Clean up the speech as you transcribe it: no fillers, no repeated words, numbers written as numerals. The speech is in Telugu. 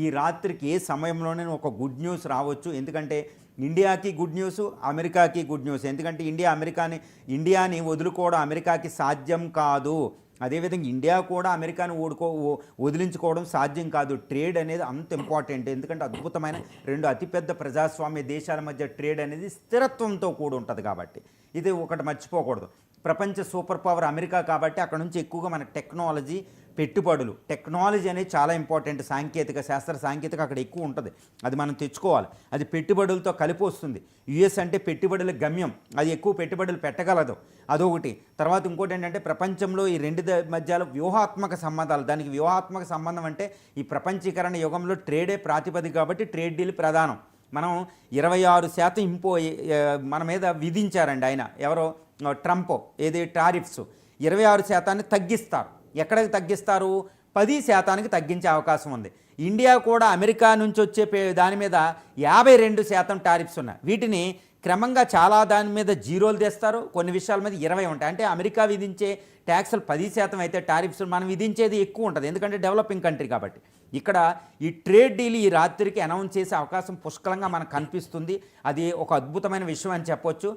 ఈ రాత్రికి ఏ సమయంలోనే ఒక గుడ్ న్యూస్ రావచ్చు. ఎందుకంటే ఇండియాకి గుడ్ న్యూస్, అమెరికాకి గుడ్ న్యూస్. ఎందుకంటే ఇండియాని వదులుకోవడం అమెరికాకి సాధ్యం కాదు. అదేవిధంగా ఇండియా కూడా అమెరికాని వదిలించుకోవడం సాధ్యం కాదు. ట్రేడ్ అనేది అంత ఇంపార్టెంట్. ఎందుకంటే అద్భుతమైన రెండు అతిపెద్ద ప్రజాస్వామ్య దేశాల మధ్య ట్రేడ్ అనేది స్థిరత్వంతో కూడి ఉంటుంది కాబట్టి ఇది ఒకటి మర్చిపోకూడదు. ప్రపంచ సూపర్ పవర్ అమెరికా కాబట్టి అక్కడ నుంచి ఎక్కువగా మనకు టెక్నాలజీ అనేది చాలా ఇంపార్టెంట్. శాస్త్ర సాంకేతిక అక్కడ ఎక్కువ ఉంటుంది. అది మనం తెచ్చుకోవాలి. అది పెట్టుబడులతో కలిపి వస్తుంది. యుఎస్ అంటే పెట్టుబడుల గమ్యం. అది ఎక్కువ పెట్టుబడులు పెట్టగలదు, అదొకటి. తర్వాత ఇంకోటి ఏంటంటే ప్రపంచంలో ఈ రెండు మధ్యలో వ్యూహాత్మక సంబంధాలు. దానికి వ్యూహాత్మక సంబంధం అంటే ఈ ప్రపంచీకరణ యుగంలో ట్రేడే ప్రాతిపదిక కాబట్టి ట్రేడ్ డీల్ ప్రధానం. మనం 26% మన మీద విధించారండి ఆయన ఎవరో ట్రంప్. ఏది టారిఫ్స్ 26% తగ్గిస్తారు. ఎక్కడికి తగ్గిస్తారు? 10% తగ్గించే అవకాశం ఉంది. ఇండియా కూడా అమెరికా నుంచి వచ్చే దాని మీద 52% టారిఫ్స్ ఉన్నాయి. వీటిని క్రమంగా చాలా దాని మీద జీరోలు తెస్తారు, కొన్ని విషయాల మీద 20 ఉంటాయి. అంటే అమెరికా విధించే ట్యాక్సులు 10% అయితే టారిఫ్స్ మనం విధించేది ఎక్కువ ఉంటుంది. ఎందుకంటే డెవలపింగ్ కంట్రీ కాబట్టి. ఇక్కడ ఈ ట్రేడ్ డీల్ ఈ రాత్రికి అనౌన్స్ చేసే అవకాశం పుష్కలంగా మనకు కనిపిస్తుంది. అది ఒక అద్భుతమైన విషయం అని చెప్పొచ్చు.